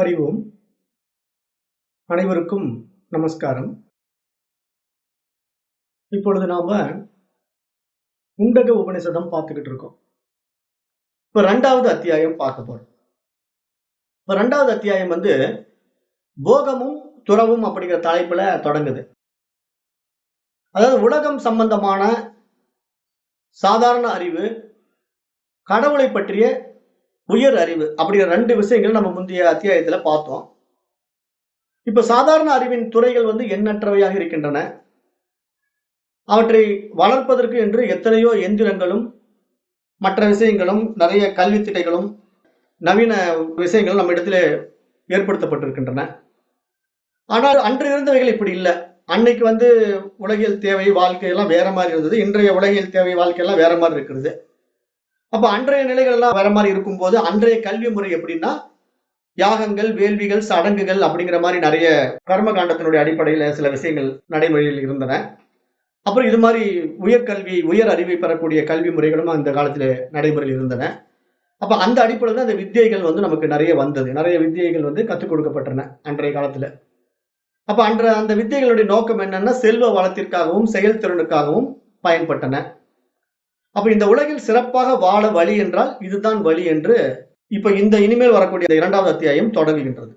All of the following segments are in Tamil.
அறிவோம். அனைவருக்கும் நமஸ்காரம். இப்பொழுது நாம முண்டக உபநிஷதம் பார்த்துக்கிட்டு இருக்கோம். இப்ப 2வது அத்தியாயம் பார்க்க போறோம். இப்ப 2வது அத்தியாயம் போகமும் துறவும் அப்படிங்கிற தலைப்புல தொடங்குது. அதாவது உலகம் சம்பந்தமான சாதாரண அறிவு, கடவுளை பற்றிய உயர் அறிவு அப்படிங்கிற 2 விஷயங்கள் நம்ம முந்தைய அத்தியாயத்துல பார்த்தோம். இப்ப சாதாரண அறிவின் துறைகள் எண்ணற்றவையாக இருக்கின்றன. அவற்றை வளர்ப்பதற்கு என்று எத்தனையோ எந்திரங்களும் மற்ற விஷயங்களும் நிறைய கல்வி திட்டைகளும் நவீன விஷயங்களும் நம்ம இடத்துல ஏற்படுத்தப்பட்டிருக்கின்றன. ஆனால் அன்று இருந்தவைகள் இப்படி இல்லை. அன்னைக்கு உலகியல் தேவை வாழ்க்கையெல்லாம் வேற மாதிரி இருந்தது. இன்றைய உலகியல் தேவை வாழ்க்கையெல்லாம் வேற மாதிரி இருக்கிறது. அப்ப அன்றைய நிலைகள் எல்லாம் வேற மாதிரி இருக்கும்போது அன்றைய கல்வி முறை எப்படின்னா யாகங்கள், வேள்விகள், சடங்குகள் அப்படிங்கிற மாதிரி நிறைய கர்ம காண்டத்தினுடைய அடிப்படையில சில விஷயங்கள் நடைமுறையில் இருந்தன. அப்புறம் இது மாதிரி உயர்கல்வி, உயர் அறிவை பெறக்கூடிய கல்வி முறைகளும் அந்த காலத்துல நடைமுறையில் இருந்தன. அப்ப அந்த அடிப்படையில் அந்த வித்தியைகள் நமக்கு நிறைய வந்தது. நிறைய வித்தியைகள் கற்றுக் கொடுக்கப்பட்டன அன்றைய காலத்துல. அப்ப அந்த வித்தியைகளுடைய நோக்கம் என்னன்னா செல்வ வளத்திற்காகவும் செயல்திறனுக்காகவும் பயன்பட்டன. அப்ப இந்த உலகில் சிறப்பாக வாழ வழி என்றால் இதுதான் வழி என்று இப்ப இந்த இனிமேல் வரக்கூடிய 2வது அத்தியாயம் தொடங்குகின்றது.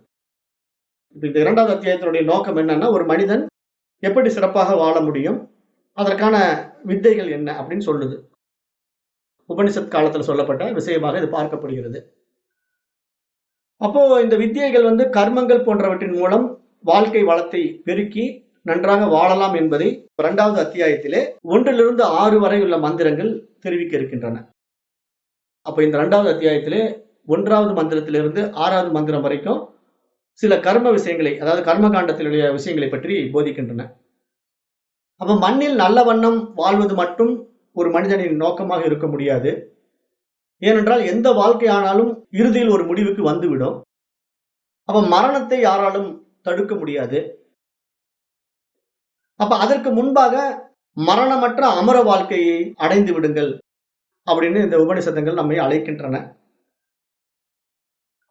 இப்ப இந்த 2வது அத்தியாயத்தினுடைய நோக்கம் என்னன்னா ஒரு மனிதன் எப்படி சிறப்பாக வாழ முடியும், அதற்கான வித்தைகள் என்ன அப்படின்னு சொல்லுது. உபனிஷத் காலத்தில் சொல்லப்பட்ட விஷயமாக இது பார்க்கப்படுகிறது. அப்போ இந்த வித்தியைகள் கர்மங்கள் போன்றவற்றின் மூலம் வாழ்க்கை வளத்தை பெருக்கி நன்றாக வாழலாம் என்பதை 2வது அத்தியாயத்திலே 1 to 6 வரை உள்ள மந்திரங்கள் தெரிவிக்க இருக்கின்றன. அப்ப இந்த 2வது அத்தியாயத்திலே 1வது மந்திரத்திலிருந்து 6வது மந்திரம் வரைக்கும் சில கர்ம விஷயங்களை, அதாவது கர்ம காண்டத்தினுடைய விஷயங்களை பற்றி போதிக்கின்றன. அப்ப மண்ணில் நல்ல வண்ணம் வாழ்வது மட்டும் ஒரு மனிதனின் நோக்கமாக இருக்க முடியாது. ஏனென்றால் எந்த வாழ்க்கை ஆனாலும் இறுதியில் ஒரு முடிவுக்கு வந்துவிடும். அப்ப மரணத்தை யாராலும் தடுக்க முடியாது. அப்ப அதற்கு முன்பாக மரணமற்ற அமர வாழ்க்கையை அடைந்து விடுங்கள் அப்படின்னு இந்த உபனிஷதங்கள் நம்மை அழைக்கின்றன.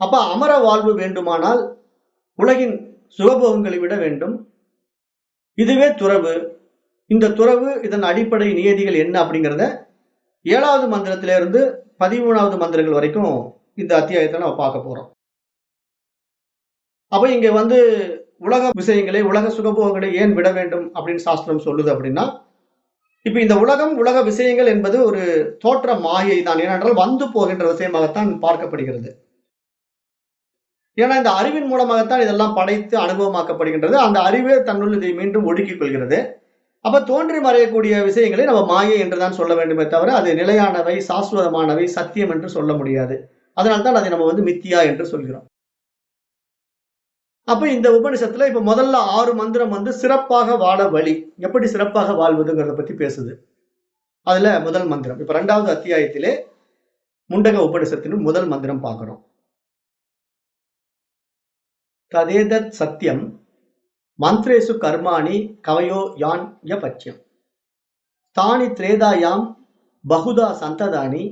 அப்ப அமர வாழ்வு வேண்டுமானால் உலகின் சுகபோகங்களை விட வேண்டும். இதுவே துறவு. இந்த துறவு, இதன் அடிப்படை நியதிகள் என்ன அப்படிங்கிறத 7வது மந்திரத்திலிருந்து 13வது மந்திரங்கள் வரைக்கும் இந்த அத்தியாயத்தை நம்ம பார்க்க போறோம். அப்ப இங்க உலக விஷயங்களை, உலக சுகபோகங்களை ஏன் விட வேண்டும் அப்படின்னு சாஸ்திரம் சொல்லுது அப்படின்னா, இப்ப இந்த உலகம், உலக விஷயங்கள் என்பது ஒரு தோற்ற மாயை தான். ஏனென்றால் வந்து போகின்ற விஷயமாகத்தான் பார்க்கப்படுகிறது. ஏன்னா இந்த அறிவின் மூலமாகத்தான் இதெல்லாம் படைத்து அனுபவமாக்கப்படுகின்றது. அந்த அறிவே தன்னுள் இதை மீண்டும் ஒடுக்கிக் கொள்கிறது. அப்ப தோன்றி மறையக்கூடிய விஷயங்களை நம்ம மாயை என்றுதான் சொல்ல வேண்டுமே தவிர அது நிலையானவை, சாஸ்வதமானவை, சத்தியம் என்று சொல்ல முடியாது. அதனால்தான் அதை நம்ம மித்தியா என்று சொல்கிறோம். அப்ப இந்த உபனிஷத்துல இப்ப முதல்ல 6 மந்திரம் சிறப்பாக வாழ வழி, எப்படி சிறப்பாக வாழ்வதுங்கிறத பத்தி பேசுது. அதுல முதல் மந்திரம் இப்ப 2வது அத்தியாயத்திலே முண்டக உபனிஷத்தின் முதல் மந்திரம் பார்க்கிறோம். ததேதத் சத்தியம் மந்திரேசு கர்மாணி கவயோ யான் யபட்சியம் தானி திரேதாயாம் பகுதா சந்ததானி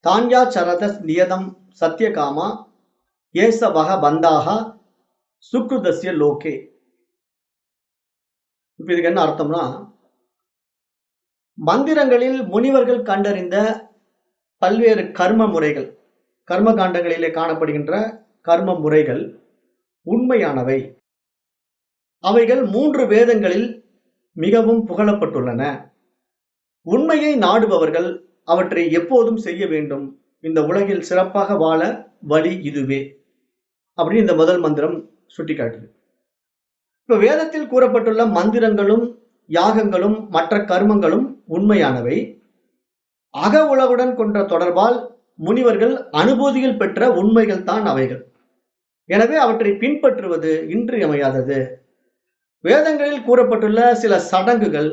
தான்யா சரத நியதம் சத்யகாமா ஏச வக பந்தாக சுக்ருதஸ்ய லோகே. இப்ப இதுக்கு என்ன அர்த்தம்னா, மந்திரங்களில் முனிவர்கள் கண்டறிந்த பல்வேறு கர்ம முறைகள், கர்ம காண்டங்களிலே காணப்படுகின்ற கர்ம முறைகள் உண்மையானவை. அவைகள் 3 வேதங்களில் மிகவும் புகழப்பட்டுள்ளன. உண்மையை நாடுபவர்கள் அவற்றை எப்போதும் செய்ய வேண்டும். இந்த உலகில் சிறப்பாக வாழ வழி இதுவே அப்படின்னு இந்த முதல் மந்திரம் சுட்டிக்காட்டுது. இப்ப வேதத்தில் கூறப்பட்டுள்ள மந்திரங்களும் யாகங்களும் மற்ற கர்மங்களும் உண்மையானவை. அக உலகுடன் கொண்ட தொடர்பால் முனிவர்கள் அனுபூதியில் பெற்ற உண்மைகள் தான் அவைகள். எனவே அவற்றை பின்பற்றுவது இன்றியமையாதது. வேதங்களில் கூறப்பட்டுள்ள சில சடங்குகள்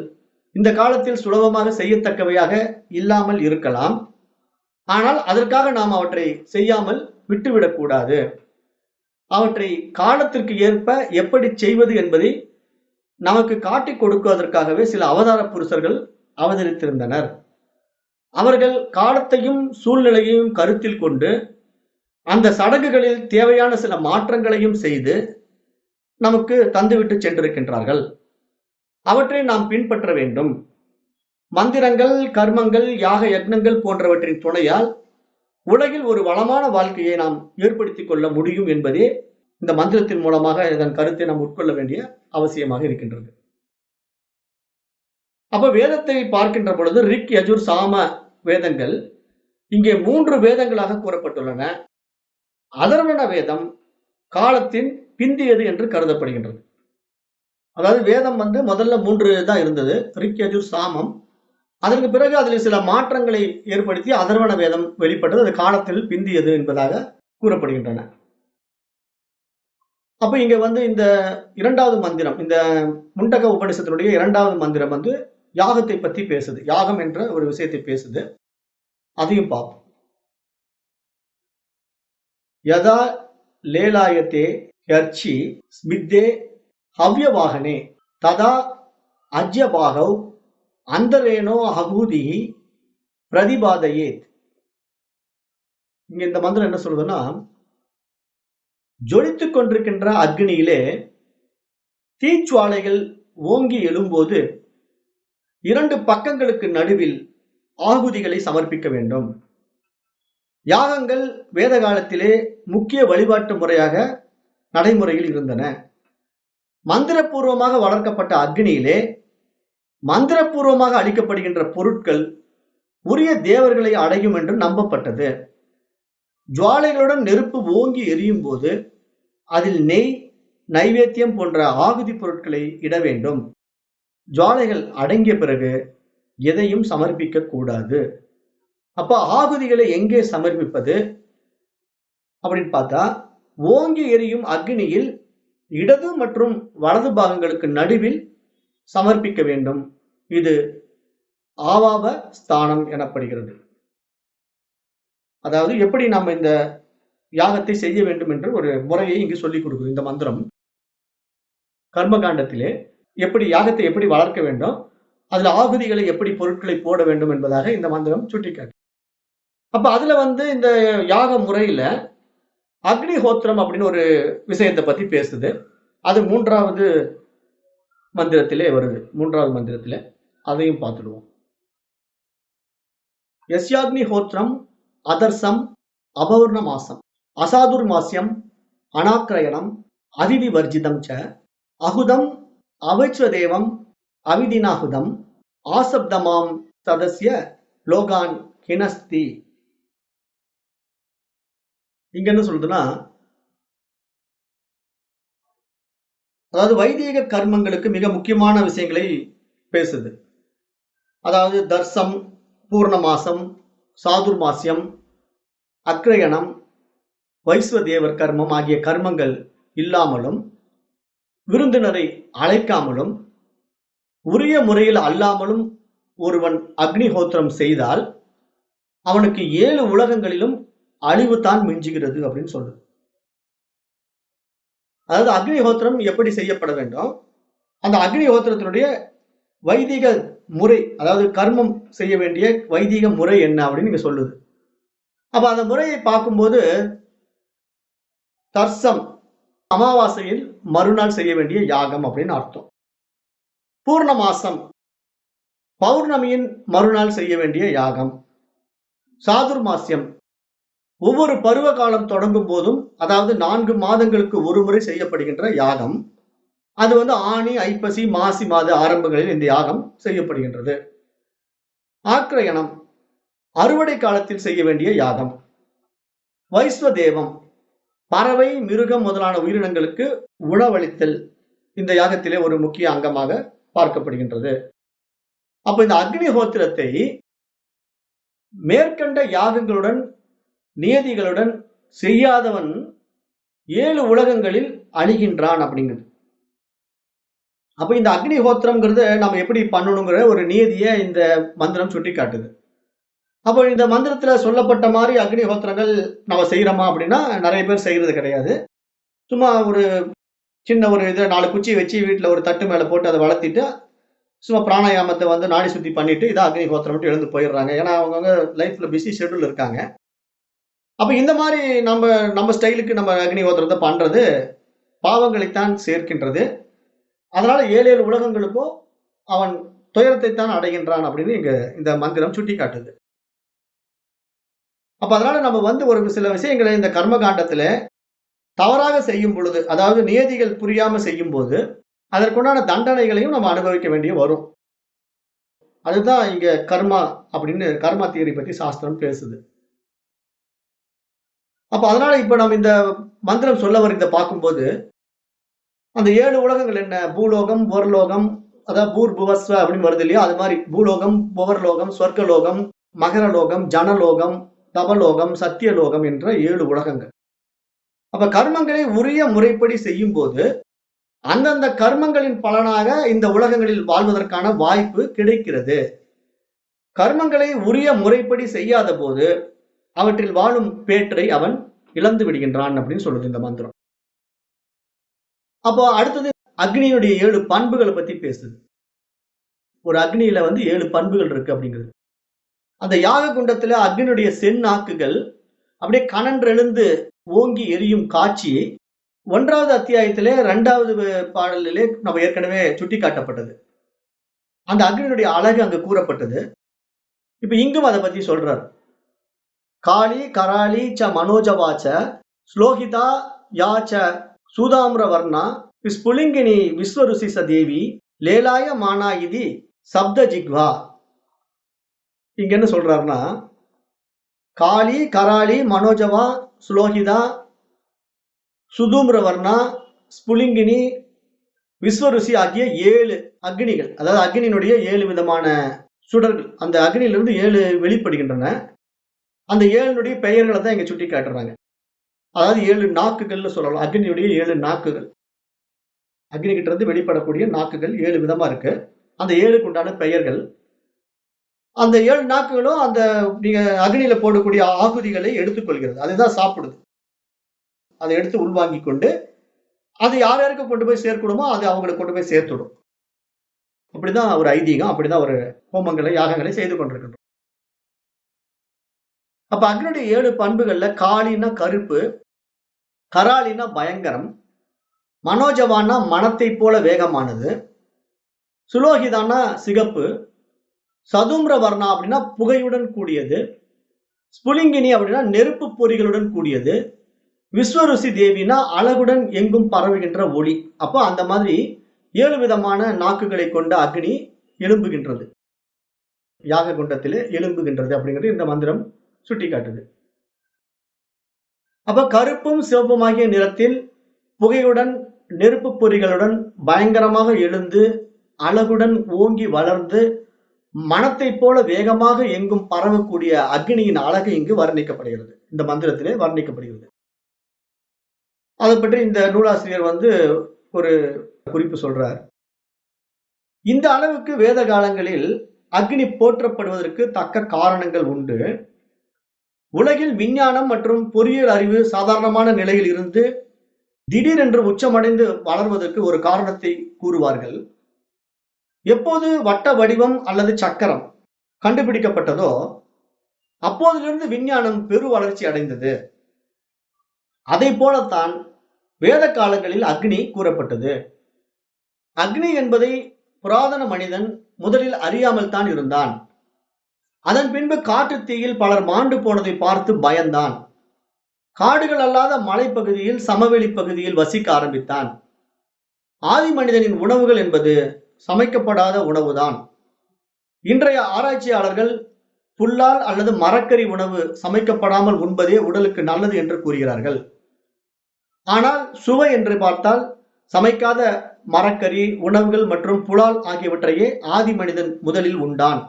இந்த காலத்தில் சுலபமாக செய்யத்தக்கவையாக இல்லாமல் இருக்கலாம். ஆனால் அதற்காக நாம் அவற்றை செய்யாமல் விட்டுவிடக்கூடாது. அவற்றை காலத்திற்கு ஏற்ப எப்படி செய்வது என்பதை நமக்கு காட்டிக் கொடுக்குவதற்காகவே சில அவதார புருஷர்கள் அவதரித்திருந்தனர். அவர்கள் காலத்தையும் சூழ்நிலையையும் கருத்தில் கொண்டு அந்த சடங்குகளில் தேவையான சில மாற்றங்களையும் செய்து நமக்கு தந்துவிட்டு சென்றிருக்கின்றார்கள். அவற்றை நாம் பின்பற்ற வேண்டும். மந்திரங்கள், கர்மங்கள், யாக யக்னங்கள் போன்றவற்றின் துணையால் உலகில் ஒரு வளமான வாழ்க்கையை நாம் ஏற்படுத்திக் கொள்ள முடியும் என்பதே இந்த மந்திரத்தின் மூலமாக இதன் கருத்தை நாம் உட்கொள்ள வேண்டிய அவசியமாக இருக்கின்றது. அப்ப வேதத்தை பார்க்கின்ற பொழுது ரிக், யஜுர், சாம வேதங்கள் இங்கே 3 வேதங்களாக கூறப்பட்டுள்ளன. அதர்வண வேதம் காலத்தின் பிந்தியது என்று கருதப்படுகின்றது. அதாவது வேதம் முதல்ல 3 தான் இருந்தது. ரிக், யஜுர், சாமம். அதற்கு பிறகு அதில் சில மாற்றங்களை ஏற்படுத்தி அதர்வண வேதம் வெளிப்பட்டது. அது காலத்தில் பிந்தியது என்பதாக கூறப்படுகின்றன. அப்ப இங்க இந்த 2வது மந்திரம், இந்த முண்டக உபநிஷத்தினுடைய 2வது மந்திரம் யாகத்தை பத்தி பேசுது. யாகம் என்ற ஒரு விஷயத்தை பேசுது. அதையும் பார்ப்போம். யதா லேலாயத்தே யர்ச்சி ஸ்மித்தே ஹவ்யவாகனே ததா அஜ்யபாகவ் அந்தரேனோ அகூதி பிரதிபாதையேத். இங்க இந்த மந்திரம் என்ன சொல்றதுன்னா, ஜொலித்துக் கொண்டிருக்கின்ற அக்னியிலே தீச்சுவாலைகள் ஓங்கி எழும்போது 2 பக்கங்களுக்கு நடுவில் ஆகுதிகளை சமர்ப்பிக்க வேண்டும். யாகங்கள் வேத காலத்திலே முக்கிய வழிபாட்டு முறையாக நடைமுறையில் இருந்தன. மந்திரபூர்வமாக வளர்க்கப்பட்ட அக்னியிலே மந்திரபூர்வமாக அளிக்கப்படுகின்ற பொருட்கள் உரிய தேவர்களை அடையும் என்று நம்பப்பட்டது. ஜுவாலைகளுடன் நெருப்பு ஓங்கி எரியும் போது அதில் நெய், நைவேத்தியம் போன்ற ஆகுதி பொருட்களை இட வேண்டும். ஜுவாலைகள் அடங்கிய பிறகு எதையும் சமர்ப்பிக்க கூடாது. அப்ப ஆகுதிகளை எங்கே சமர்ப்பிப்பது அப்படின்னு பார்த்தா, ஓங்கி எரியும் அக்னியில் இடது மற்றும் வலது பாகங்களுக்கு நடுவில் சமர்ப்பிக்க வேண்டும். இது ஆவாவ ஸ்தானம் எனப்படுகிறது. அதாவது எப்படி நாம் இந்த யாகத்தை செய்ய வேண்டும் என்று ஒரு முறையை இங்கு சொல்லிக் கொடுக்குது இந்த மந்திரம். கர்மகாண்டத்திலே எப்படி யாகத்தை எப்படி வளர்க்க வேண்டும், அதுல ஆகுதிகளை எப்படி பொருட்களை போட வேண்டும் என்பதாக இந்த மந்திரம் சுட்டிக்காட்டு. அப்ப அதுல இந்த யாக முறையில அக்னிஹோத்திரம் அப்படின்னு ஒரு விஷயத்தை பத்தி பேசுது. அது 3வது மந்திரத்திலே வருது. 3வது மந்திரத்திலே அதையும் பார்த்துடுவோம். யஸ்யாக்னிஹோத்திரம் அதர்சம் அபௌர்ணமாசம் அசாதுர்மாஸ்யம் அனாக்ரயணம் அதிதி வர்ஜிதம் ச அகுதம் அவைச்வதேவம் அவிதினாகுதம் ஆசப்தமாம் சதஸ்ய லோகான் ஹினஸ்தி. இங்க என்ன சொல்றதுன்னா, அதாவது வைதீக கர்மங்களுக்கு மிக முக்கியமான விஷயங்களை பேசுது. அதாவது தர்சம், பூர்ணமாசம், சாதுர்மாசியம், அக்ரயணம், வைஸ்வதேவர் கர்மம் ஆகிய கர்மங்கள் இல்லாமலும், விருந்தினரை அழைக்காமலும், உரிய முறையில் அல்லாமலும் ஒருவன் அக்னிஹோத்திரம் செய்தால் அவனுக்கு 7 உலகங்களிலும் அழிவு தான் மிஞ்சுகிறது அப்படின்னு சொல்றது. அதாவது அக்னிஹோத்திரம் எப்படி செய்யப்பட வேண்டும், அந்த அக்னிஹோத்திரத்தினுடைய வைதிக முறை, அதாவது கர்மம் செய்ய வேண்டிய வைதிக முறை என்ன அப்படின்னு நீங்க சொல்லுது. அப்ப அந்த முறையை பார்க்கும்போது தர்சம் அமாவாசையில் மறுநாள் செய்ய வேண்டிய யாகம் அப்படின்னு அர்த்தம். பூர்ணமாசம் பௌர்ணமியின் மறுநாள் செய்ய வேண்டிய யாகம். சாதுர்மாசியம் ஒவ்வொரு பருவ காலம் தொடங்கும் போதும், அதாவது 4 மாதங்களுக்கு ஒரு முறை செய்யப்படுகின்ற யாகம். அது ஆனி, ஐப்பசி, மாசி மாத ஆரம்பங்களில் இந்த யாகம் செய்யப்படுகின்றது. ஆக்ரயணம் அறுவடை காலத்தில் செய்ய வேண்டிய யாகம். வைஸ்வதேவம் பறவை, மிருகம் முதலான உயிரினங்களுக்கு உணவளித்தல் இந்த யாகத்திலே ஒரு முக்கிய அங்கமாக பார்க்கப்படுகின்றது. அப்ப இந்த அக்னிஹோத்திரத்தை மேற்கண்ட யாகங்களுடன் நியதிகளுடன் செய்யாதவன் 7 உலகங்களில் அழிகின்றான் அப்படிங்கிறது. அப்ப இந்த அக்னிஹோத்திரம்ங்கிறத நம்ம எப்படி பண்ணணுங்கிற ஒரு நியதியை இந்த மந்திரம் சுட்டி காட்டுது. அப்போ இந்த மந்திரத்துல சொல்லப்பட்ட மாதிரி அக்னிஹோத்திரங்கள் நம்ம செய்யறோமா அப்படின்னா நிறைய பேர் செய்யறது கிடையாது. சும்மா ஒரு சின்ன ஒரு இதை 4 குச்சி வச்சு வீட்டுல ஒரு தட்டு மேல போட்டு அதை வளர்த்திட்டு சும்மா பிராணாயாமத்தை நாடி சுத்தி பண்ணிட்டு இதான் அக்னிஹோத்திரம் எழுந்து போயிடுறாங்க. ஏன்னா அவங்கவுங்க லைஃப்ல பிஸி ஷெட்யூல் இருக்காங்க. அப்ப இந்த மாதிரி நம்ம நம்ம ஸ்டைலுக்கு நம்ம அக்னி ஹோத்திரத்தை பண்றது பாவங்களைத்தான் சேர்க்கின்றது. அதனால 7 7 உலகங்களுக்கும் அவன் துயரத்தைத்தான் அடைகின்றான் அப்படின்னு இங்க இந்த மந்திரம் சுட்டிக்காட்டுது. அப்ப அதனால நம்ம ஒரு சில விஷயங்களை இந்த கர்ம காண்டத்துல தவறாக செய்யும் பொழுது, அதாவது நியதிகள் புரியாம செய்யும்போது, அதற்குண்டான தண்டனைகளையும் நம்ம அனுபவிக்க வேண்டிய வரும். அதுதான் இங்க கர்மா அப்படின்னு கர்மா தியரி பத்தி சாஸ்திரம் பேசுது. அப்ப அதனால இப்ப நம்ம இந்த மந்திரம் சொல்ல வருகிறத பார்க்கும்போது, அந்த 7 உலகங்கள் என்ன? பூலோகம், புவர்லோகம், அதாவது பூர்புவஸ்வ அப்படின்னு வருது இல்லையா? அது மாதிரி பூலோகம், புவர்லோகம், சொர்க்கலோகம், மகரலோகம், ஜனலோகம், தபலோகம், சத்தியலோகம் என்ற 7 உலகங்கள். அப்ப கர்மங்களை உரிய முறைப்படி செய்யும்போது, அந்தந்த கர்மங்களின் பலனாக இந்த உலகங்களில் வாழ்வதற்கான வாய்ப்பு கிடைக்கிறது. கர்மங்களை உரிய முறைப்படி செய்யாத போது, அவற்றில் வாழும் பேற்றை அவன் இழந்து விடுகின்றான் அப்படின்னு சொல்லுது இந்த மந்திரம். அப்போ அடுத்தது அக்னியுடைய 7 பண்புகளை பத்தி பேசுது. ஒரு அக்னியில 7 பண்புகள் இருக்கு அப்படிங்கிறது. அந்த யாக குண்டத்துல அக்னியுடைய செந்நாக்குகள் அப்படியே கனன்றெழுந்து ஓங்கி எரியும் காட்சி 1வது அத்தியாயத்திலே 2வது பாடலிலே நம்ம ஏற்கனவே சுட்டிக்காட்டப்பட்டது. அந்த அக்னியுடைய அழகு அங்கு கூறப்பட்டது. இப்ப இங்கும் அதை பத்தி சொல்றார். காளி கராளி ச மனோஜவாச்ச ஸ்லோகிதா யாச்ச சூதாம்ர வர்ணா ஸ்புலிங்கினி விஸ்வருசி சதேவி லேலாய மானா இதி சப்த ஜிக்வா. இங்க என்ன சொல்றாருன்னா, காளி கராளி மனோஜவா ஸ்லோகிதா சுதூம்ர வர்ணா ஸ்புலிங்கினி விஸ்வருசி ஆகிய 7 அக்னிகள், அதாவது அக்னியினுடைய 7 விதமான சுடர்கள், அந்த அக்னியிலிருந்து 7 வெளிப்படுகின்றன. அந்த 7னுடைய பெயர்களை தான் இங்க சுட்டி காட்டுறாங்க. அதாவது 7 நாக்குகள்னு சொல்லலாம். அக்னியுடைய 7 நாக்குகள், அக்னி கிட்ட இருந்து வெளிப்படக்கூடிய நாக்குகள் 7 விதமா இருக்கு. அந்த 7க்கு உண்டான பெயர்கள். அந்த 7 நாக்குகளும் அந்த நீங்க அக்னியில போடக்கூடிய ஆகுதிகளை எடுத்துக்கொள்கிறது. அதுதான் சாப்பிடுது. அதை எடுத்து உள்வாங்கிக் கொண்டு அது யார் யாருக்கு கொண்டு போய் சேர்க்கணுமோ அது அவங்களுக்கு கொண்டு போய் சேர்த்துடும். அப்படிதான் ஒரு ஐதீகம். அப்படிதான் ஒரு ஹோமங்களை யாகங்களை செய்து கொண்டிருக்கின்றோம். அப்ப அக்னியுடைய 7 பண்புகள்ல காளின்னா கருப்பு, கராளினா பயங்கரம், மனோஜவானா மனத்தை போல வேகமானது, சுலோகிதானா சிகப்பு, சதும்ர வர்ணா அப்படின்னா புகையுடன் கூடியது, ஸ்புலிங்கினி அப்படின்னா நெருப்பு பொறிகளுடன் கூடியது, விஸ்வருசி தேவினா அழகுடன் எங்கும் பரவுகின்ற ஒளி. அப்போ அந்த மாதிரி 7 விதமான நாக்குகளை கொண்ட அக்னி எழும்புகின்றது, யாக குண்டத்திலே எழும்புகின்றது அப்படிங்கிறது இந்த மந்திரம் சுட்டி காட்டுது. அப்ப கருப்பும் சிவப்புமாகிய நிறத்தில் புகையுடன் நெருப்பு பொறிகளுடன் பயங்கரமாக எழுந்து அழகுடன் ஓங்கி வளர்ந்து மனத்தை போல வேகமாக எங்கும் பரவக்கூடிய அக்னியின் அழகு இங்கு வர்ணிக்கப்படுகிறது, இந்த மந்திரத்திலே வர்ணிக்கப்படுகிறது. அதை பற்றி இந்த நூலாசிரியர் ஒரு குறிப்பு சொல்றார். இந்த அளவுக்கு வேத காலங்களில் அக்னி போற்றப்படுவதற்கு தக்க காரணங்கள் உண்டு. உலகில் விஞ்ஞானம் மற்றும் பொறியியல் அறிவு சாதாரணமான நிலையில் இருந்து திடீரென்று உச்சமடைந்து வளர்வதற்கு ஒரு காரணத்தை கூறுவார்கள். எப்போது வட்ட வடிவம் அல்லது சக்கரம் கண்டுபிடிக்கப்பட்டதோ அப்போதிலிருந்து விஞ்ஞானம் பெரு வளர்ச்சி அடைந்தது. அதை போலத்தான் வேத காலங்களில் அக்னி கூறப்பட்டது. அக்னி என்பதை புராதன மனிதன் முதலில் அறியாமல் தான் இருந்தான். அதன் பின்பு காட்டு தீயில் பலர் மாண்டு போனதை பார்த்து பயந்தான். காடுகள் அல்லாத மலைப்பகுதியில் சமவெளி பகுதியில் வசிக்க ஆரம்பித்தான். ஆதி மனிதனின் உணவுகள் என்பது சமைக்கப்படாத உணவுதான். இன்றைய ஆராய்ச்சியாளர்கள் புல்லால் அல்லது மரக்கறி உணவு சமைக்கப்படாமல் உண்பதே உடலுக்கு நல்லது என்று கூறுகிறார்கள். ஆனால் சுவை என்று பார்த்தால் சமைக்காத மரக்கறி உணவுகள் மற்றும் புலால் ஆகியவற்றையே ஆதி மனிதன் முதலில் உண்டான்.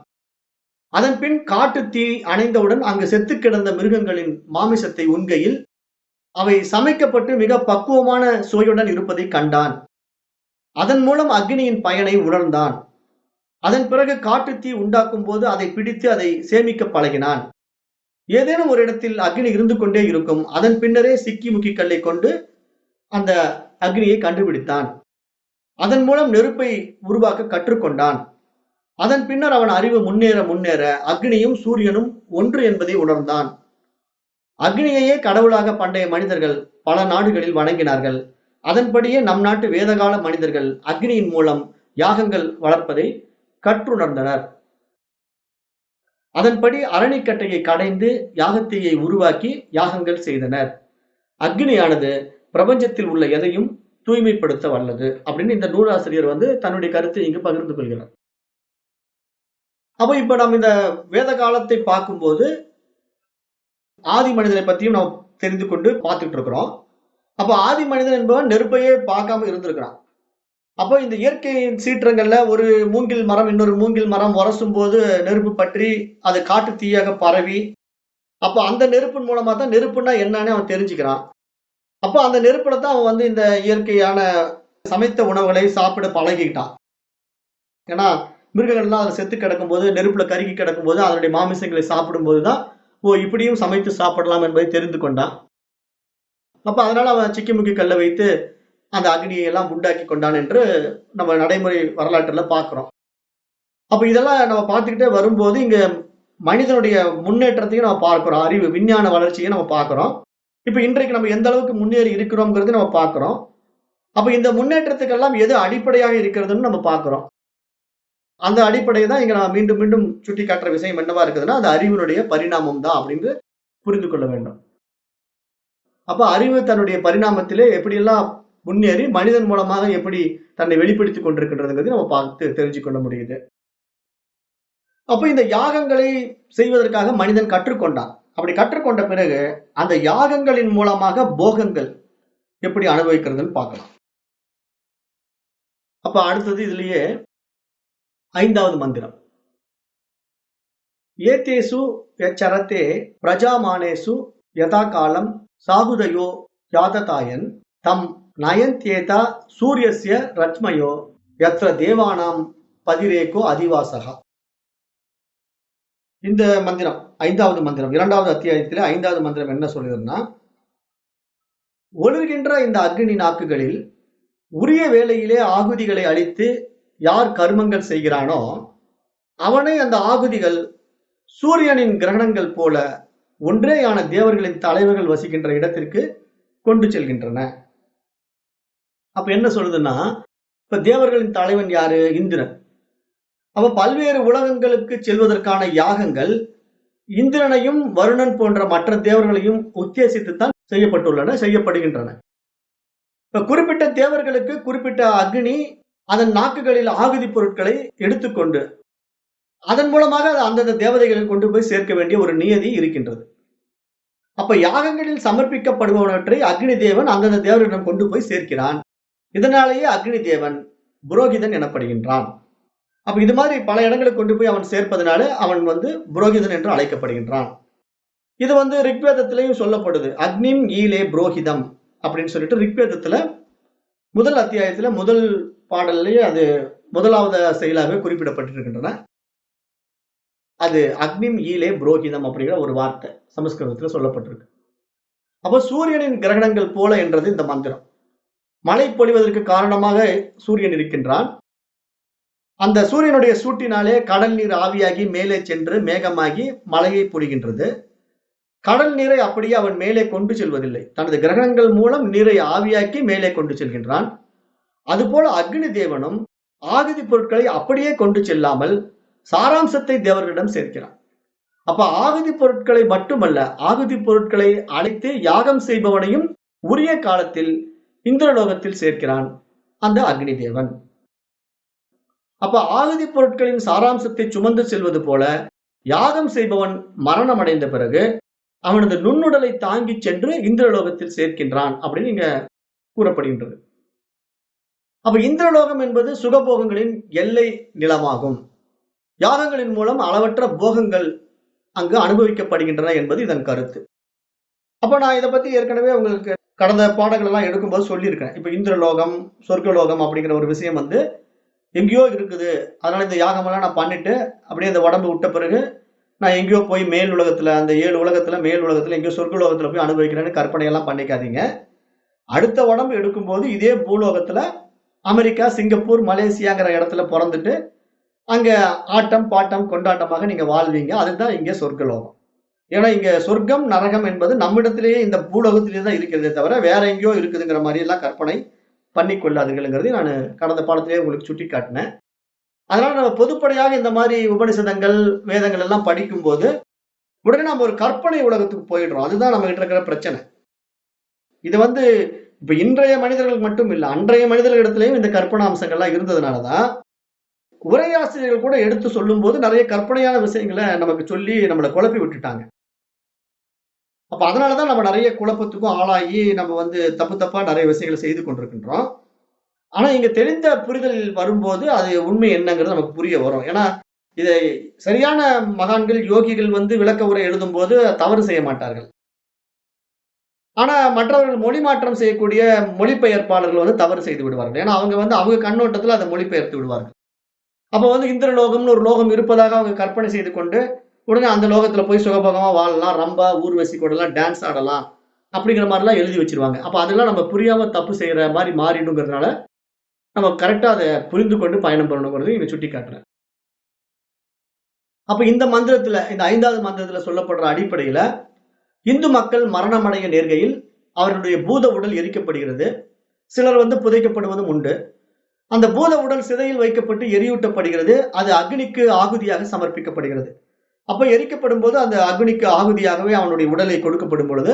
அதன் பின் காட்டு தீ அணைந்தவுடன் அங்கு செத்து கிடந்த மிருகங்களின் மாமிசத்தை உண்கையில் அவை சமைக்கப்பட்டு மிக பக்குவமான சுவையுடன் இருப்பதை கண்டான். அதன் மூலம் அக்னியின் பயனை உணர்ந்தான். அதன் பிறகு காட்டு தீ உண்டாக்கும் போது அதை பிடித்து அதை சேமிக்க பழகினான். ஏதேனும் ஒரு இடத்தில் அக்னி இருந்து கொண்டே இருக்கும். அதன் பின்னரே சிக்கி முக்கி கல்லை கொண்டு அந்த அக்னியை கண்டுபிடித்தான். அதன் மூலம் நெருப்பை உருவாக்க கற்றுக்கொண்டான். அதன் பின்னர் அவன் அறிவு முன்னேற முன்னேற அக்னியும் சூரியனும் ஒன்று என்பதை உணர்ந்தான். அக்னியையே கடவுளாக பண்டைய மனிதர்கள் பல நாடுகளில் வணங்கினார்கள். அதன்படியே நம் நாட்டு வேதகால மனிதர்கள் அக்னியின் மூலம் யாகங்கள் வளர்ப்பதை கற்றுணர்ந்தனர். அதன்படி அரணிக்கட்டையை கடைந்து யாகத்தீயை உருவாக்கி யாகங்கள் செய்தனர். அக்னியானது பிரபஞ்சத்தில் உள்ள எதையும் தூய்மைப்படுத்த வல்லது அப்படின்னு இந்த நூலாசிரியர் தன்னுடைய கருத்தை இங்கு பகிர்ந்து கொள்கிறார். அப்ப இப்ப நம்ம இந்த வேத காலத்தை பார்க்கும்போது ஆதி மனிதனை பற்றியும் நாம் தெரிந்து கொண்டு பார்த்துட்டு இருக்கிறோம். அப்ப ஆதி மனிதன் என்பவன் நெருப்பையே பார்க்காம இருந்திருக்கிறான். அப்போ இந்த இயற்கையின் சீற்றங்கள்ல ஒரு மூங்கில் மரம் இன்னொரு மூங்கில் மரம் உரசும் போது நெருப்பு பற்றி அது காட்டு தீயாக பரவி, அப்ப அந்த நெருப்பின் மூலமா தான் நெருப்புன்னா என்னன்னு அவன் தெரிஞ்சுக்கிறான். அப்போ அந்த நெருப்புல தான் அவன் இந்த இயற்கையான சமைத்த உணவுகளை சாப்பிட பழகிக்கிட்டான். ஏன்னா மிருகங்கள்லாம் அதில் செத்து கிடக்கும்போது, நெருப்புல கருகி கிடக்கும்போது அதனுடைய மாமிசங்களை சாப்பிடும்போது தான் இப்படியும் சமைத்து சாப்பிடலாம் என்பதை தெரிந்து கொண்டான். அப்ப அதனால அவன் சிக்கிமுக்கி கல்லை வைத்து அந்த அக்னியை எல்லாம் உண்டாக்கி கொண்டான் என்று நம்ம நடைமுறை வரலாற்றுல பார்க்கிறோம். அப்ப இதெல்லாம் நம்ம பார்த்துக்கிட்டே வரும்போது இங்க மனிதனுடைய முன்னேற்றத்தையும் நம்ம பார்க்கிறோம். அறிவு விஞ்ஞான வளர்ச்சியை நம்ம பார்க்கிறோம். இப்ப இன்றைக்கு நம்ம எந்த அளவுக்கு முன்னேறி இருக்கிறோம்ங்கிறது நம்ம பார்க்கிறோம். அப்ப இந்த முன்னேற்றத்துக்கெல்லாம் எது அடிப்படையாக இருக்கிறதுன்னு நம்ம பார்க்கிறோம். அந்த அடிப்படையை தான் இங்க நான் மீண்டும் மீண்டும் சுட்டி காட்டுற விஷயம் என்னவா இருக்குதுன்னா, அது அறிவினுடைய பரிணாமம் தான் அப்படின்னு புரிந்து கொள்ள வேண்டும். அப்ப அறிவு தன்னுடைய பரிணாமத்திலே எப்படியெல்லாம் முன்னேறி மனிதன் மூலமாக எப்படி தன்னை வெளிப்படுத்திக் கொண்டிருக்கின்றதுங்கிறது நம்ம பார்த்து தெரிஞ்சு கொள்ள முடியுது. அப்ப இந்த யாகங்களை செய்வதற்காக மனிதன் கற்றுக்கொண்டான். அப்படி கற்றுக்கொண்ட பிறகு அந்த யாகங்களின் மூலமாக போகங்கள் எப்படி அனுபவிக்கிறதுன்னு பார்க்கலாம். அப்ப அடுத்தது இதுலயே 5வது மந்திரம். ஏதேசு யச்சரதே பிரஜாமானேசு யதா காலம் சாகுதயோ யாததாயன் தம் நயந்தேதா சூரியஸ்ய ரத்மயோ யத்ர தேவானாம் பதிரேகோ அதிவாசகா. இந்த மந்திரம் 5வது மந்திரம் 2வது அத்தியாயத்தில் 5வது மந்திரம் என்ன சொல்லுதுன்னா, ஒளிர்கின்ற இந்த அக்னி நாக்குகளில் உரிய வேளையிலே ஆகுதிகளை அளித்து யார் கர்மங்கள் செய்கிறானோ அவனை அந்த ஆகுதிகள் சூரியனின் கிரகணங்கள் போல ஒன்றேயான தேவர்களின் தலைவர்கள் வசிக்கின்ற இடத்திற்கு கொண்டு செல்கின்றன. அப்ப என்ன சொல்லுதுன்னா, இப்ப தேவர்களின் தலைவன் யாரு? இந்திரன். அப்ப பல்வேறு உலகங்களுக்கு செல்வதற்கான யாகங்கள் இந்திரனையும் வருணன் போன்ற மற்ற தேவர்களையும் உத்தேசித்துத்தான் செய்யப்படுகின்றன. இப்ப குறிப்பிட்ட தேவர்களுக்கு குறிப்பிட்ட அக்னி அதன் நாக்குகளில் ஆகுதி பொருட்களை எடுத்துக்கொண்டு அதன் மூலமாக அந்தந்த தேவதைகளை கொண்டு போய் சேர்க்க வேண்டிய ஒரு நியதி இருக்கின்றது. அப்ப யாகங்களில் சமர்ப்பிக்கப்படுபவற்றை அக்னி தேவன் அந்தந்த தேவர்களிடம் கொண்டு போய் சேர்க்கிறான். இதனாலேயே அக்னி தேவன் புரோகிதன் எனப்படுகின்றான். அப்ப இது மாதிரி பல இடங்களுக்கு கொண்டு போய் அவன் சேர்ப்பதனால அவன் புரோகிதன் என்று அழைக்கப்படுகின்றான். இது ரிக்வேதத்திலையும் சொல்லப்படுது. அக்னிம் ஈலே புரோகிதம் அப்படின்னு சொல்லிட்டு ரிக்வேதத்துல முதல் அத்தியாயத்துல முதல் பாடல்லையே அது முதலாவது செயலாக குறிப்பிடப்பட்டிருக்கின்றன. அது அக்னிம் ஈலே புரோகிதம் அப்படிங்கிற ஒரு வார்த்தை சமஸ்கிருதத்துல சொல்லப்பட்டிருக்கு. அப்ப சூரியனின் கிரகணங்கள் போல என்றது இந்த மந்திரம். மழை பொழிவதற்கு காரணமாக சூரியன் இருக்கின்றான். அந்த சூரியனுடைய சூட்டினாலே கடல் நீர் ஆவியாகி மேலே சென்று மேகமாகி மழையை பொழிகின்றது. கடல் நீரை அப்படியே அவன் மேலே கொண்டு செல்வதில்லை. தனது கிரகணங்கள் மூலம் நீரை ஆவியாக்கி மேலே கொண்டு செல்கின்றான். அதுபோல அக்னி தேவனும் ஆகுதி பொருட்களை அப்படியே கொண்டு செல்லாமல் சாராம்சத்தை தேவர்களிடம் சேர்க்கிறான். அப்ப ஆகுதி பொருட்களை மட்டுமல்ல, ஆகுதி பொருட்களை அழைத்து யாகம் செய்பவனையும் உரிய காலத்தில் இந்திரலோகத்தில் சேர்க்கிறான் அந்த அக்னி தேவன். அப்ப ஆகுதி பொருட்களின் சாராம்சத்தை சுமந்து செல்வது போல யாகம் செய்பவன் மரணம் அடைந்த பிறகு அவனது நுண்ணுடலை தாங்கி சென்று இந்திரலோகத்தில் சேர்க்கின்றான் அப்படின்னு இங்க கூறப்படுகின்றது. அப்ப இந்திரலோகம் என்பது சுகபோகங்களின் எல்லை நிலமாகும். யாகங்களின் மூலம் அளவற்ற போகங்கள் அங்கு அனுபவிக்கப்படுகின்றன என்பது இதன் கருத்து. அப்ப நான் இதை பத்தி ஏற்கனவே உங்களுக்கு கடந்த பாடங்கள் எல்லாம் எடுக்கும்போது சொல்லியிருக்கேன். இப்ப இந்திரலோகம் சொர்க்கலோகம் அப்படிங்கிற ஒரு விஷயம் எங்கேயோ இருக்குது. அதனால இந்த யாகமெல்லாம் நான் பண்ணிட்டு அப்படியே இந்த உடம்பு விட்ட பிறகு நான் எங்கேயோ போய் மேல் உலகத்துல அந்த 7 உலகத்துல மேல் உலகத்துல எங்கேயோ சொர்க்கலோகத்துல போய் அனுபவிக்கிறேன்னு கற்பனையெல்லாம் பண்ணிக்காதீங்க. அடுத்த உடம்பு எடுக்கும்போது இதே பூலோகத்துல அமெரிக்கா, சிங்கப்பூர், மலேசியாங்கிற இடத்துல பிறந்துட்டு அங்க ஆட்டம் பாட்டம் கொண்டாட்டமாக நீங்க வாழ்வீங்க. அதுதான் இங்கே சொர்க்கலோகம். ஏன்னா இங்க சொர்க்கம், நரகம் என்பது நம்மிடத்திலேயே இந்த பூலோகத்திலேயே தான் இருக்கிறதே தவிர, வேற எங்கேயோ இருக்குதுங்கிற மாரி எல்லாம் கற்பனை பண்ணிக் கொள்ளாதீர்கள்ங்கிறதை நானு கடந்த பாடத்திலேயே உங்களுக்கு சுட்டிக்காட்டினேன். அதனால நம்ம பொதுப்படையாக இந்த மாரி உபநிஷதங்கள், வேதங்கள் எல்லாம் படிக்கும்போது, உடனே நம்ம ஒரு கற்பனை உலகத்துக்கு போயிடுறோம். அதுதான் நம்மகிட்ட இருக்கிற பிரச்சனை. இது வந்து இப்ப இன்றைய மனிதர்களுக்கு மட்டும் இல்ல, அன்றைய மனிதர்களிடத்திலேயும் இந்த கற்பனை அம்சங்கள்லாம் இருந்ததுனால தான், உரையாசிரியர்கள் கூட எடுத்து சொல்லும்போது நெறைய கற்பனையான விஷயங்கள நமக்கு சொல்லி நம்மள குழப்பி விட்டுட்டாங்க. அப்ப அதனால தான் நம்ம நெறைய குழப்பத்துக்கும் ஆளாகி, நம்ம வந்து தப்பு தப்பா நெறைய விஷயங்கள செய்து கொண்டிருக்கின்றோம். ஆனா இங்க தெளிந்த புரிதல் வரும்போது, அது உண்மை என்னங்கிறது நமக்கு புரிய வரும். ஏன்னா, இதை சரியான மகான்கள், யோகிகள் வந்து விளக்க உரை எழுதும்போது தவறு செய்ய மாட்டார்கள். ஆனா மற்றவர்கள் மொழி மாற்றம் செய்யக்கூடிய மொழிபெயர்ப்பாளர்கள் வந்து தவறு செய்து விடுவார்கள். ஏன்னா அவங்க வந்து அவங்க கண்ணோட்டத்துல அத மொழிபெயர்த்து விடுவார்கள். அப்ப வந்து இந்திரலோகம்னு ஒரு லோகம் இருப்பதாக அவங்க கற்பனை செய்து கொண்டு, உடனே அந்த லோகத்துல போய் சுகபோகமா வாழலாம். ரம்பா, ஊர்வசி கூடலாம் டான்ஸ் ஆடலாம். அப்படிங்கிற மாரிலாம் எழுதி வச்சுருவாங்க. அப்ப அதெல்லாம் நம்ம புரியாம தப்பு செய்ற மாரி மாறிடுங்கிறதுனால, நம்ம கரெக்ட்டா அத புரிந்து கொண்டு பயணம் பண்ணணுங்கிறத இங்க சுட்டிக்காட்டுறேன். அப்ப இந்த மந்திரத்துல, இந்த 5வது மந்திரத்துல சொல்லப்படுற அடிப்படையில, இந்து மக்கள் மரணமடைய நேர்கையில் அவர்களுடைய பூத உடல் எரிக்கப்படுகிறது. சிலர் வந்து புதைக்கப்படுவதும் உண்டு. அந்த பூத உடல் சிதையில் வைக்கப்பட்டு எரியூட்டப்படுகிறது. அது அக்னிக்கு ஆகுதியாக சமர்ப்பிக்கப்படுகிறது. அப்ப எரிக்கப்படும்போது அந்த அக்னிக்கு ஆகுதியாகவே அவனுடைய உடலை கொடுக்கப்படும் பொழுது,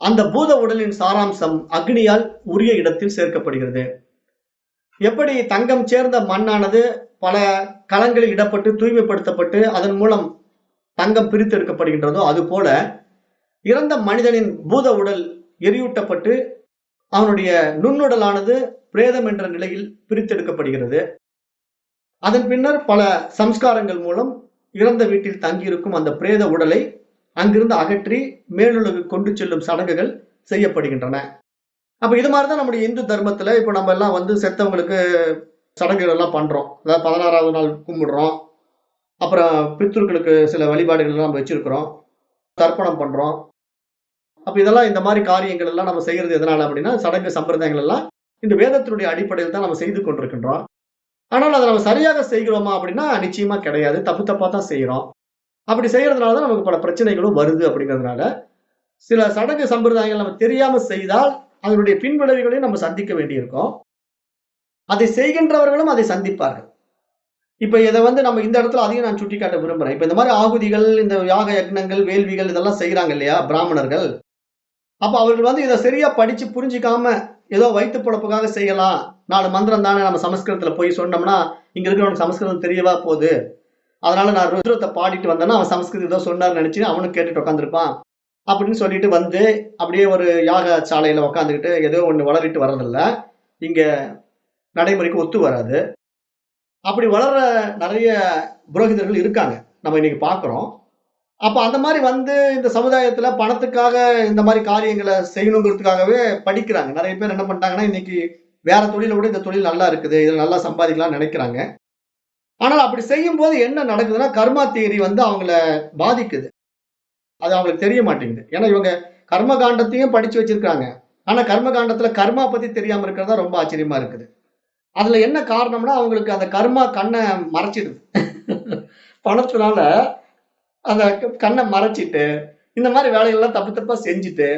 அந்த பூத உடலின் சாராம்சம் அக்னியால் உரிய இடத்தில் சேர்க்கப்படுகிறது. எப்படி தங்கம் சேர்ந்த மண்ணானது பல களங்களில் இடப்பட்டு தூய்மைப்படுத்தப்பட்டு அதன் மூலம் தங்கம் பிரித்தெடுக்கப்படுகின்றதோ, அதுபோல இறந்த மனிதனின் பூத உடல் எரியூட்டப்பட்டு அவனுடைய நுண்ணுடலானது பிரேதம் என்ற நிலையில் பிரித்தெடுக்கப்படுகிறது. அதன் பின்னர் பல சம்ஸ்காரங்கள் மூலம் இறந்த வீட்டில் தங்கியிருக்கும் அந்த பிரேத உடலை அங்கிருந்து அகற்றி மேலுலகு கொண்டு செல்லும் சடங்குகள் செய்யப்படுகின்றன. அப்ப இது மாதிரிதான் நம்முடைய இந்து தர்மத்துல இப்ப நம்ம எல்லாம் வந்து செத்தவங்களுக்கு சடங்குகள் எல்லாம் பண்றோம். அதாவது 16வது நாள் கும்பிடுறோம். அப்புறம் பித்ருக்களுக்கு சில வழிபாடுகள் எல்லாம் நம்ம வச்சிருக்கிறோம். தர்ப்பணம் பண்றோம். அப்ப இதெல்லாம் இந்த மாதிரி காரியங்கள் எல்லாம் நம்ம செய்யறது எதனால அப்படின்னா, சடங்கு சம்பிரதாயங்கள் எல்லாம் இந்த வேதத்தினுடைய அடிப்படையில் தான் நம்ம செய்து கொண்டிருக்கின்றோம். ஆனால் அதை நம்ம சரியாக செய்கிறோமா அப்படின்னா நிச்சயமா கிடையாது. தப்பு தப்பா தான் செய்றோம். அப்படி செய்யறதுனால தான் நமக்கு பல பிரச்சனைகளும் வருது அப்படிங்கிறதுனால, சில சடங்கு சம்பிரதாயங்கள் நம்ம தெரியாம செய்தால், அதனுடைய பின்விளைவுகளையும் நம்ம சந்திக்க வேண்டியிருக்கும். அதை செய்கின்றவர்களும் அதை சந்திப்பார்கள். இப்ப இத வந்து நம்ம இந்த இடத்துல அதையும் நான் சுட்டிக்காட்ட விரும்புறேன். இப்ப இந்த மாரி ஆகுதிகள், இந்த யாக யக்னங்கள், வேள்விகள் இதெல்லாம் செய்றாங்க இல்லையா? பிராமணர்கள். அப்ப அவர்கள் வந்து இத சரியா படிச்சு புரிஞ்சுக்காம, ஏதோ வயித்து பொழப்புக்காக செய்யலாம். 4 மந்திரம் தானே நம்ம சமஸ்கிருதத்துல போய் சொன்னோம்னா, இங்க இருக்கிறவனுக்கு சமஸ்கிருதம் தெரியவா போது? அதனால நான் ருத்ரத்த பாடிட்டு வந்தேன்னா, அவன் சமஸ்கிருதம் ஏதோ சொன்னார்ன்னு நெனச்சு அவனும் கேட்டுட்டு உட்கார்ந்திருப்பான். அப்படின்னு சொல்லிட்டு வந்து, அப்படியே ஒரு யாக சாலையில உட்கார்ந்துகிட்டு ஏதோ ஒண்ணு வளரிட்டு வர்றதில்ல. இங்க நடைமுறைக்கு ஒத்து வராது. அப்படி வளர்ற நெறைய புரோகிதர்கள் இருக்காங்க. நம்ம இன்னைக்கு பார்க்கிறோம். அப்ப அந்த மாரி வந்து இந்த சமுதாயத்துல பணத்துக்காக இந்த மாரி காரியங்கள செய்யணுங்கிறதுக்காகவே படிக்கிறாங்க. நெறைய பேர் என்ன பண்ட்டாங்கன்னா, இன்னைக்கு வேற தொழில விட இந்த தொழில் நல்லா இருக்குது. இதுல நல்லா சம்பாதிக்கலாம்னு நெனைக்கிறாங்க. ஆனால் அப்படி செய்யும்போது என்ன நடக்குதுன்னா, கர்மா தியரி வந்து அவங்கள பாதிக்குது. அது அவங்களுக்கு தெரிய மாட்டேங்குது. ஏன்னா இவங்க கர்ம காண்டத்தையும் படிச்சு வச்சிருக்காங்க. ஆனா கர்ம காண்டத்துல கர்மா பத்தி தெரியாம இருக்கிறது தான் ரொம்ப ஆச்சரியமா இருக்குது. அதுல என்ன காரணம்னா, அவங்களுக்கு அந்த கர்மா கண்ண மறைச்சிடுது. பணத்தினால அந்த கண்ண மறைச்சிட்டு, இந்த மாரி வேலைகள்லாம் தப்பு தப்பா செஞ்சுட்டு,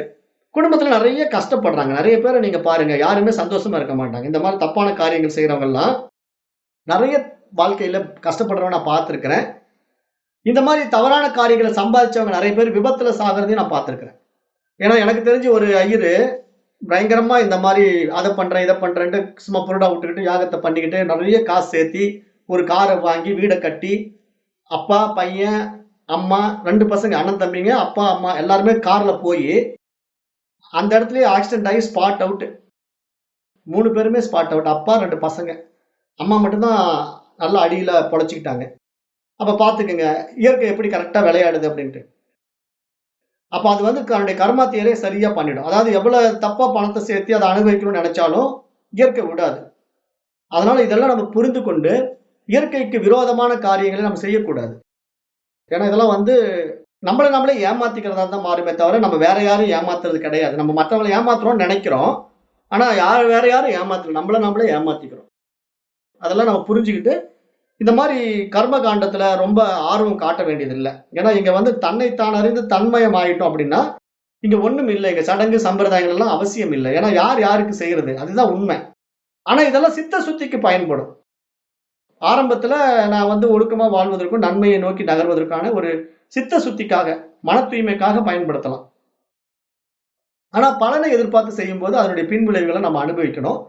குடும்பத்துல நெறைய கஷ்டப்படுறாங்க. நெறைய பேர நீங்க பாருங்க, யாருமே சந்தோஷமா இருக்க மாட்டாங்க. இந்த மாரி தப்பான காரியங்கள் செய்றவங்கலாம், நெறைய வாழ்க்கையில கஷ்டப்படுறவங்க நான் பார்த்திருக்கிறேன். இந்த மாரி தவறான காரியங்கள சம்பாதிச்சவங்க நெறைய பேர் விபத்துல சாகுறதையும் நான் பார்த்திருக்கிறேன். ஏன்னா எனக்கு தெரிஞ்சு ஒரு ஐயரு, பயங்கரமா இந்த மாரி அத பண்றேன், இத பண்றேன்ட்டு சும்மா புருடா விட்டுக்கிட்டு, யாகத்த பண்ணிக்கிட்டு, நெறைய காசு சேர்த்தி, ஒரு கார வாங்கி, வீட கட்டி, அப்பா, பையன், அம்மா 2 பசங்க, அண்ணன், தம்பிங்க, அப்பா, அம்மா எல்லாருமே கார்ல போயி, அந்த இடத்திலேயே ஆக்சிடென்ட் ஆகி ஸ்பாட் அவுட். 3 பேருமே ஸ்பாட் அவுட். அப்பா, 2 பசங்க. அம்மா மட்டும் தான் நல்லா அடியில பொழச்சுக்கிட்டாங்க. அப்ப பார்த்துக்கங்க, இயற்கை எப்படி கரெக்ட்டா விளையாடுது அப்படின்ட்டு. அப்ப அது வந்து தன்னுடைய கர்மா தியரிய சரியா பண்ணிடும். அதாவது எவ்வளவு தப்பா பணத்த சேர்த்து அத அனுபவிக்கணும்னு நெனச்சாலும், இயற்கை விடாது. அதனால இதெல்லாம் நம்ம புரிந்து கொண்டு, இயற்கைக்கு விரோதமான காரியங்களை நம்ம செய்யக்கூடாது. ஏன்னா இதெல்லாம் வந்து நம்மள நாமளே ஏமாத்திக்கிறதா தான் மாறுமே தவிர, நம்ம வேற யாரையும் ஏமாத்துறது கிடையாது. நம்ம மத்தவங்கள ஏமாத்துறோம்னு நெனைக்கிறோம். ஆனா வேற யாரும் ஏமாத்தல. நம்மள நாமளே ஏமாத்திக்கிறோம். அதெல்லாம் நம்ம புரிஞ்சுகிட்டு, இந்த மாதிரி கர்ம காண்டத்துல ரொம்ப ஆர்வம் காட்ட வேண்டியது இல்லை. ஏன்னா இங்க வந்து தன்னைத்தான் அறிந்து தன்மயம் ஆயிட்டோம் அப்படின்னா இங்க ஒண்ணும் இல்லை. இங்க சடங்கு சம்பிரதாயங்கள் எல்லாம் அவசியம் இல்லை. ஏன்னா யார் யாருக்கு செய்யறது அதுதான் உண்மை. ஆனா இதெல்லாம் சித்த சுத்திக்கு பயன்படும். ஆரம்பத்துல நான் வந்து ஒழுக்கமா வாழ்வதற்கும் நன்மையை நோக்கி நகர்வதற்கான ஒரு சித்த சுத்திக்காக மன தூய்மைக்காக பயன்படுத்தலாம். ஆனா பலனை எதிர்பார்த்து செய்யும் போது அதனுடைய பின்விளைவுகளை நம்ம அனுபவிக்கணும்.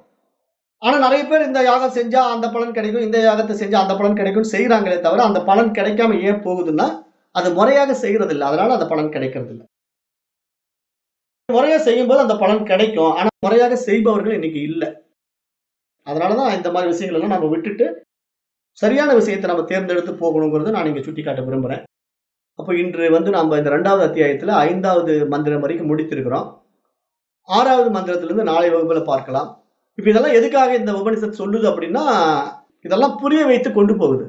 ஆனா நிறைய பேர் இந்த யாகம் செஞ்சா அந்த பலன் கிடைக்கும், இந்த யாகத்தை செஞ்சா அந்த பலன் கிடைக்கும்னு செய்யறாங்களே தவிர அந்த பலன் கிடைக்காம ஏன் போகுதுன்னா அது முறையாக செய்யறது இல்லை. அதனால அந்த பலன் கிடைக்கிறது இல்லை. முறையா செய்யும்போது அந்த பலன் கிடைக்கும். ஆனா முறையாக செய்பவர்கள் இன்னைக்கு இல்ல. அதனாலதான் இந்த மாதிரி விஷயங்கள் எல்லாம் நம்ம விட்டுட்டு சரியான விஷயத்தை நம்ம தேர்ந்தெடுத்து போகணுங்கிறத நான் இங்க சுட்டிக்காட்ட விரும்புறேன். அப்ப இன்று வந்து நம்ம இந்த 2வது அத்தியாயத்துல 5வது மந்திரம் வரைக்கும் முடித்திருக்கிறோம். 6வது மந்திரத்திலிருந்து நாளை வகுப்புல பார்க்கலாம். இப்ப இதெல்லாம் எதுக்காக இந்த உபனிஷத் சொல்லுது அப்படின்னா, இதெல்லாம் புரிய வைத்து கொண்டு போகுது.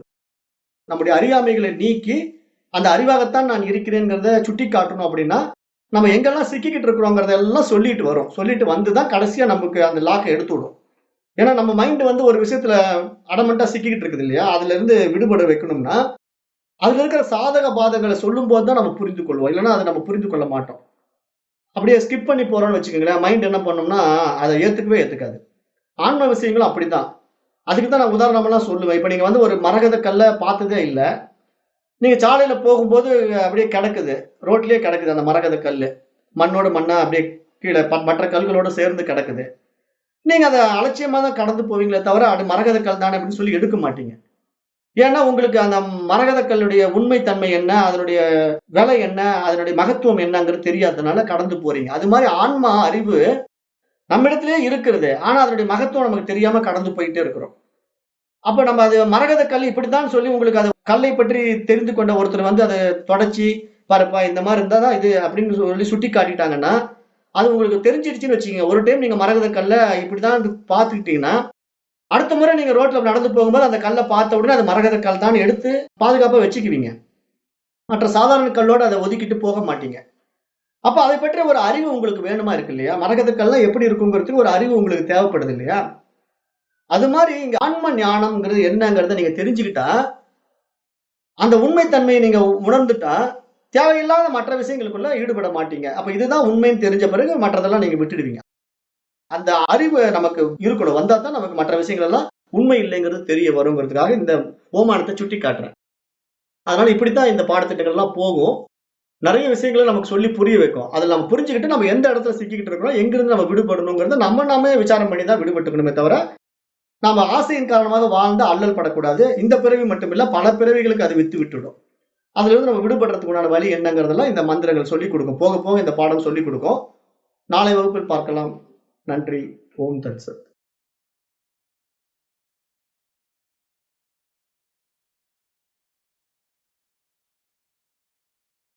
நம்முடைய அறியாமைகளை நீக்கி அந்த அறிவாகத்தான் நான் இருக்கிறேங்கிறத சுட்டி காட்டணும் அப்படின்னா, நம்ம எங்கெல்லாம் சிக்கிக்கிட்டு இருக்கிறோங்கிறத எல்லாம் சொல்லிட்டு வரும். சொல்லிட்டு வந்துதான் கடைசியா நமக்கு அந்த லாக்கை எடுத்து விடும். ஏன்னா நம்ம மைண்ட் வந்து ஒரு விஷயத்துல அடமெண்டா சிக்கிக்கிட்டு இருக்குது இல்லையா? அதுல இருந்து விடுபட வைக்கணும்னா, அதுல இருக்கிற சாதக பாதகங்களை சொல்லும் போது தான் நம்ம புரிந்து கொள்வோம். இல்லைன்னா அதை நம்ம புரிந்து கொள்ள மாட்டோம். அப்படியே ஸ்கிப் பண்ணி போறோம்னு வச்சுக்கோங்களேன், மைண்ட் என்ன பண்ணும்னா அதை ஏத்துக்கவே ஏத்துக்காது. ஆன்ம விஷயங்களும் அப்படித்தான். அதுக்கு தான் நான் உதாரணமெல்லாம் சொல்லுவேன். இப்ப நீங்க வந்து ஒரு மரகத கல்ல பார்த்ததே இல்ல. நீங்க சாலையில போகும்போது அப்படியே கிடக்குது. ரோட்லயே கிடக்குது அந்த மரகத கல்லு. மண்ணோட மண்ணா அப்படியே கீழ மற்ற கல்களோட சேர்ந்து கிடக்குது. நீங்க அத அலட்சியமா தான் கடந்து போவீங்களே தவிர, அது மரகத கல் தானே அப்படின்னு சொல்லி எடுக்க மாட்டீங்க. ஏன்னா உங்களுக்கு அந்த மரகத கல்லுடைய உண்மை தன்மை என்ன? அதனுடைய விலை என்ன? அதனுடைய மகத்துவம் என்னங்கிறது தெரியாததுனால கடந்து போறீங்க. அது மாரி ஆன்மா அறிவு நம்மிடத்திலேயே இருக்கிறது. ஆனா அதனுடைய மகத்துவம் நமக்கு தெரியாம கடந்து போயிட்டே இருக்கிறோம். அப்ப நம்ம அது மரகத கல் இப்படித்தான் சொல்லி உங்களுக்கு அது கல்லை பற்றி தெரிந்து கொண்ட ஒருத்தர் வந்து அத தொடச்சு, பாருப்பா இந்த மாரி இருந்தா தான் இது அப்படின்னு சொல்லி சுட்டி காட்டிட்டாங்கன்னா, அது உங்களுக்கு தெரிஞ்சிருச்சுன்னு வச்சுக்கங்க. ஒரு டைம் நீங்க மரகத கல்ல இப்படிதான் பார்த்துக்கிட்டீங்கன்னா, அடுத்த முறை நீங்க ரோட்ல நடந்து போகும்போது அந்த கல்ல பார்த்த உடனே அது மரகத கல் தான் எடுத்து பாதுகாப்பா வச்சுக்குவீங்க. மற்ற சாதாரண கல்லோட அத ஒதுக்கிட்டு போக மாட்டீங்க. அப்ப அதை பற்றிய ஒரு அறிவு உங்களுக்கு வேணுமா இருக்கு இல்லையா? மரகத கல்லாம் எப்படி இருக்குங்கிறதுக்கு ஒரு அறிவு உங்களுக்கு தேவைப்படுது இல்லையா? அது மாரி இங்க ஆன்ம ஞானம்ங்கிறது என்னங்கிறத நீங்க தெரிஞ்சுக்கிட்டா, அந்த உண்மை தன்மையை நீங்க உணர்ந்துட்டா, தேவையில்லாத மற்ற விஷயங்களுக்குள்ள ஈடுபட மாட்டீங்க. அப்ப இதுதான் உண்மைன்னு தெரிஞ்ச பிறகு மற்றதெல்லாம் நீங்க விட்டுடுவீங்க. அந்த அறிவு நமக்கு இருக்கணும். வந்தா தான் நமக்கு மற்ற விஷயங்கள் எல்லாம் உண்மை இல்லைங்கிறது தெரிய வருங்கிறதுக்காக இந்த ஓமானத்த சுட்டி காட்டுறேன். அதனால இப்படித்தான் இந்த பாடத்திட்டங்கள்லாம் போகும். நெறைய விஷயங்கள நமக்கு சொல்லி புரிய வைக்கும். அதுல நம்ம புரிஞ்சுகிட்டு நம்ம எந்த இடத்துல சிக்கிக்கிட்டு இருக்கிறோம், எங்கிருந்து நம்ம விடுபடணுங்கிறத நம்ம நாமே விசாரம் பண்ணி தான் விடுபட்டுக்கணுமே தவிர, நாம ஆசையின் காரணமாக வாழ்ந்து அல்லல் படக்கூடாது. இந்த பிறவி மட்டுமில்ல, பல பிறவிகளுக்கு அது வித்து விட்டுடும். அதிலிருந்து நம்ம விடுபடுறதுக்கு உண்டான வழி என்னங்கிறதெல்லாம் இந்த மந்திரங்கள் சொல்லிக் கொடுக்கும். போக போக இந்த பாடம் சொல்லிக் கொடுக்கும். நாளை வகுப்பில் பார்க்கலாம். நன்றி. ஓம் தத்சத்.